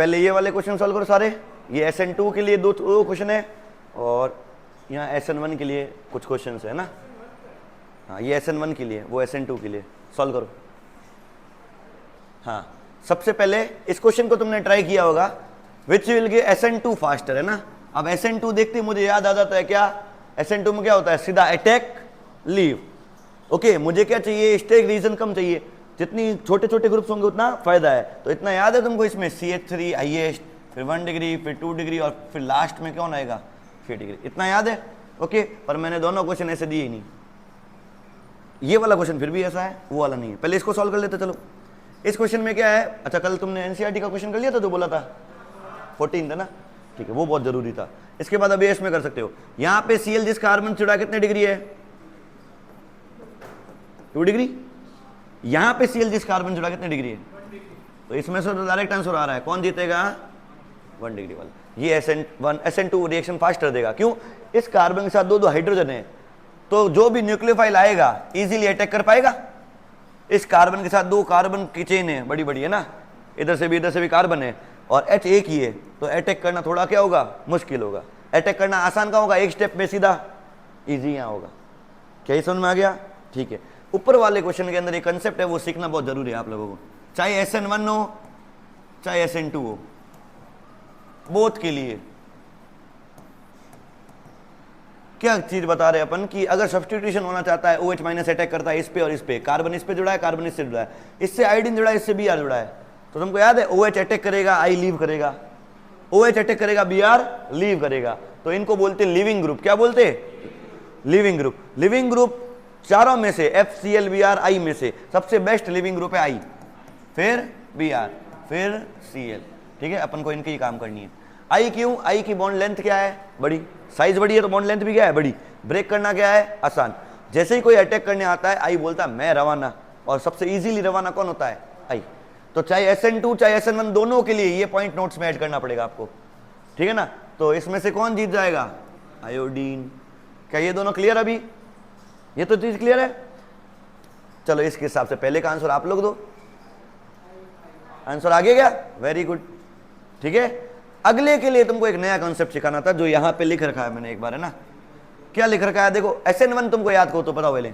पहले ये वाले क्वेश्चन सॉल्व करो सारे। ये SN2 के लिए दो क्वेश्चन है और यहाँ SN1 के लिए कुछ क्वेश्चन है ना। हाँ, ये SN1 के लिए, वो SN2 के लिए सॉल्व करो। हाँ, सबसे पहले इस क्वेश्चन को तुमने ट्राई किया होगा, which will give SN2 faster, है ना। अब SN2 देखते मुझे याद आ जाता है क्या, SN2 में क्या होता है, सीधा अटैक लीव। ओके, मुझे क्या चाहिए, स्टेक रीजन कम चाहिए, जितनी छोटे छोटे ग्रुप्स होंगे उतना फायदा है। तो इतना याद है तुमको, इसमें CH3 हाईएस्ट, फिर 1 डिग्री, फिर 2 डिग्री और फिर लास्ट में कौन आएगा, 3 डिग्री, इतना याद है। ओके, पर मैंने दोनों क्वेश्चन ऐसे दिए ही नहीं। ये वाला क्वेश्चन फिर भी ऐसा है, वो वाला नहीं है। पहले इसको सॉल्व कर लेते चलो। इस क्वेश्चन में क्या है, अच्छा कल तुमने NCERT का क्वेश्चन कर लिया था जो बोला था 14 था ना, ठीक है, वो बहुत जरूरी था। इसके बाद अभी इसमें कर सकते हो। यहाँ पे Cl जिस कार्बन जुड़ा कितने डिग्री है, 2 डिग्री। यहाँ पे Cl जिस कार्बन जुड़ा कितने डिग्री है, तो इसमें से तो डायरेक्ट आंसर आ रहा है, कौन जीतेगा, 1 डिग्री वाला। ये SN2 रिएक्शन फास्ट कर देगा, क्यों, इस कार्बन के साथ दो हाइड्रोजन है, तो जो भी न्यूक्लियोफाइल आएगा इजीली अटैक कर पाएगा। इस कार्बन के साथ 2 कार्बन की चेन है, बड़ी बड़ी है ना, इधर से भी कार्बन है और H एक ही है, तो अटैक करना थोड़ा क्या होगा, मुश्किल होगा। अटैक करना आसान का होगा, एक स्टेप में सीधा इजी यहाँ होगा। क्या ही समझ में आ गया, ठीक है। ऊपर वाले क्वेश्चन के अंदर एक कंसेप्ट है, वो सीखना बहुत जरूरी है आप लोगों को, चाहे SN1 हो चाहे SN2 हो, बोथ के लिए क्या चीज बता रहे हैं अपन कि अगर सब्स्टिट्यूशन होना चाहता है, OH माइनस अटैक करता है इस पे और इस पे, कार्बन इस पे जुड़ा है, कार्बन इससे जुड़ा है, इससे आयोडीन जुड़ा है, इससे Br जुड़ा है, तो तुमको याद है OH अटैक करेगा, I लीव करेगा, OH अटैक करेगा, Br लीव करेगा, तो इनको बोलते लिविंग ग्रुप। क्या बोलते, लिविंग ग्रुप। लिविंग ग्रुप चारों में से FCl Br I में से सबसे बेस्ट लिविंग ग्रुप है I, फिर Br, फिर Cl, ठीक है। अपन को इनकी ही काम करनी है। I क्यों, I की बॉन्ड लेंथ क्या है, बड़ी, साइज बड़ी है तो बॉन्ड लेंथ भी क्या है, बड़ी। ब्रेक करना क्या है, आसान। जैसे ही कोई अटैक करने आता है I बोलता है मैं रवाना, और सबसे इजीली रवाना कौन होता है, I। तो चाहे SN2 चाहे SN1 दोनों के लिए ये पॉइंट नोट्स में ऐड करना पड़ेगा आपको, ठीक है ना। तो इसमें से कौन जीत जाएगा, आयोडीन। क्या ये दोनों क्लियर, अभी ये तो चीज क्लियर है। चलो इसके हिसाब से पहले का आंसर आप लोग दो, आंसर आगे गया, वेरी गुड, ठीक है। अगले के लिए तुमको एक नया कॉन्सेप्ट सिखाना था, जो यहाँ पे लिख रखा है मैंने एक बार, है ना। क्या लिख रखा है, देखो SN1 तुमको याद करो तो पता पहले,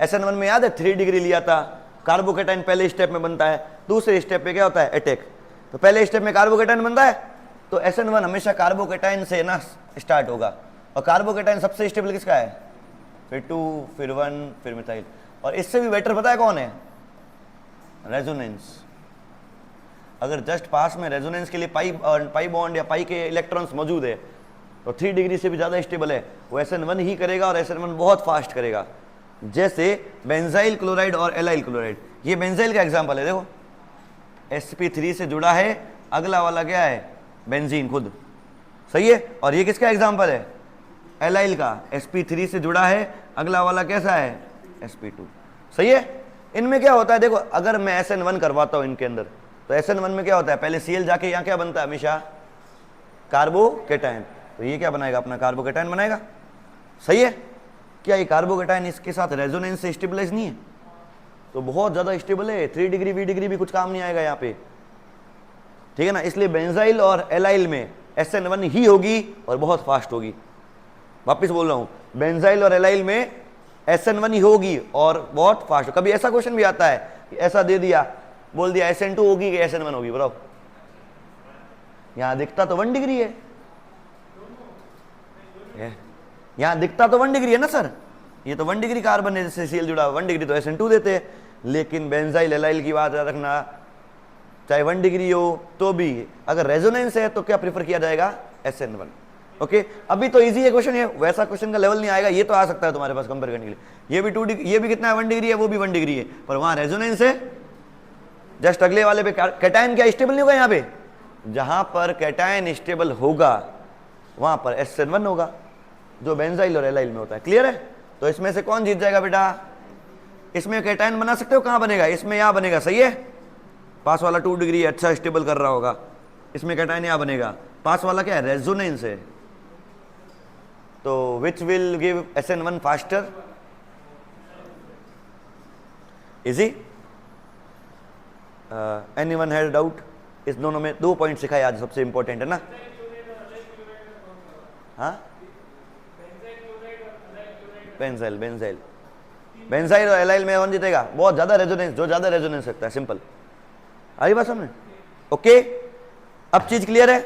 SN1 में याद है 3 डिग्री लिया था, कार्बोकेटाइन पहले स्टेप में बनता है, दूसरे स्टेप पे क्या होता है, अटैक। तो पहले स्टेप में कार्बोकेटाइन बनता है, तो SN1 हमेशा कार्बोकेटाइन से ना स्टार्ट होगा, और कार्बोकेटाइन सबसे स्टेबल किसका है, फिर 2, फिर 1, फिर मिथाइल। और इससे भी बेटर पता है कौन है, रेजोनेंस। अगर जस्ट पास में रेजोनेंस के लिए पाई बॉन्ड या पाई के इलेक्ट्रॉन्स मौजूद है, तो 3 डिग्री से भी ज़्यादा स्टेबल है, वो SN1 ही करेगा, और SN1 बहुत फास्ट करेगा। जैसे बेंजाइल क्लोराइड और एलाइल क्लोराइड, ये बेंजाइल का एग्जांपल है, देखो sp3 से जुड़ा है, अगला वाला क्या है, बेंजीन खुद, सही है। और ये किसका एग्जांपल है, एलाइल का, sp3 से जुड़ा है, अगला वाला कैसा है, sp2, सही है। इनमें क्या होता है, देखो अगर मैं SN1 करवाता हूं इनके अंदर, तो SN1 में क्या होता है, पहले Cl जाके यहाँ क्या बनता है, हमेशा कार्बोकेटाइन, तो ये क्या बनाएगा, अपना कार्बोकेटाइन बनाएगा, सही है। क्या ये कार्बोकेटाइन इसके साथ रेजोनेंस से स्टेबलाइज नहीं है, तो बहुत ज्यादा स्टेबल है, 3 डिग्री 20 डिग्री भी कुछ काम नहीं आएगा यहाँ पे, ठीक है ना। इसलिए बेंजाइल और एलाइल में SN1 ही होगी और बहुत फास्ट होगी। वापिस बोल रहा हूं, बेंजाइल और एलाइल में SN1 ही होगी और बहुत फास्ट। कभी ऐसा क्वेश्चन भी आता है, ऐसा दे दिया, बोल दिया SN2 होगी कि SN1 होगी, बताओ। यहां दिखता तो 1 डिग्री है, यहां दिखता तो 1 डिग्री है ना सर, ये तो 1 डिग्री कार्बन है, जैसे Cl जुड़ा 1 डिग्री तो SN2 देते हैं। लेकिन बेंजाइल एलाइल की बात याद रखना, चाहे 1 डिग्री हो तो भी अगर रेजोनेंस है तो क्या प्रीफर किया जाएगा, SN1। ओके, अभी तो इजी है क्वेश्चन, ये वैसा क्वेश्चन का लेवल नहीं आएगा, ये तो आ सकता है तुम्हारे पास कंपेयर करने के लिए। ये भी 2 डिग्री, ये भी कितना है, 1 डिग्री है, वो भी 1 डिग्री है, पर वहां रेजोनेंस है। जस्ट अगले वाले पे कैटायन क्या स्टेबल नहीं होगा, यहाँ पे जहां पर कैटायन स्टेबल होगा वहां पर SN1 होगा, जो बेंजाइल और एलाइल में होता है। क्लियर है। तो इसमें से कौन जीत जाएगा बेटा, इसमें कैटायन बना सकते हो, कहां बनेगा, इसमें यहां बनेगा, सही है। पास वाला 2 डिग्री अच्छा स्टेबल कर रहा होगा, इसमें कैटायन यहां बनेगा। पास वाला क्या है, रेजोनेंस है, तो which will give SN1 faster, easy. Anyone had doubt, इस दोनों में 2 पॉइंट सिखाए आज, सबसे इंपॉर्टेंट है ना। हाँ, बेंजाइल बेंजाइल बेंजाइल और एलाइल में कौन जीतेगा? बहुत ज्यादा रेजोनेंस, जो ज्यादा रेजोनेंस रखता है। सिंपल, आई बात समझ? ओके, अब चीज क्लियर है।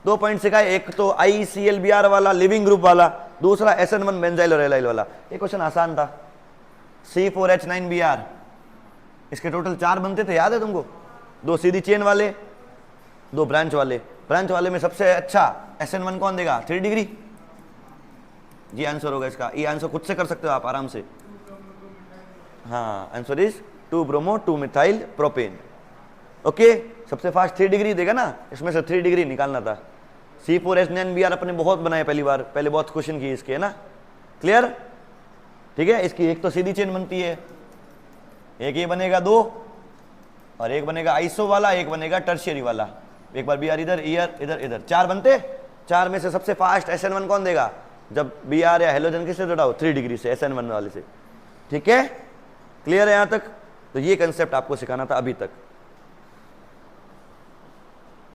2 पॉइंट सिखाए, एक तो ICl-Br वाला लिविंग ग्रुप वाला, दूसरा SN1 बेंजाइल और एलाइल वाला। ये क्वेश्चन आसान था। C4H9Br, इसके टोटल 4 बनते थे, याद है तुमको? 2 सीधी चेन वाले, 2 ब्रांच वाले। ब्रांच वाले में सबसे अच्छा SN1 कौन देगा? 3 डिग्री। जी आंसर होगा इसका। ये आंसर खुद से कर सकते हो आप आराम से। हाँ, answer is 2 bromo 2 methyl propane. Okay, सबसे फास्ट 3 डिग्री देगा ना, इसमें से 3 डिग्री निकालना था। C4H9Br अपने बहुत बनाए पहली बार, पहले बहुत क्वेश्चन की इसके, है ना? क्लियर? ठीक है, इसकी एक तो सीधी चेन बनती है, एक ये बनेगा 2, और एक बनेगा आइसो वाला, एक बनेगा टर्शियरी वाला। एक बार Br इधर, इधर इधर 4 बनते। 4 में से सबसे फास्ट SN1 कौन देगा? जब Br या हेलोजन किससे जुड़ा हो? 3 डिग्री से, SN1 वाले से। ठीक है, क्लियर है यहां तक? तो ये कंसेप्ट आपको सिखाना था अभी तक।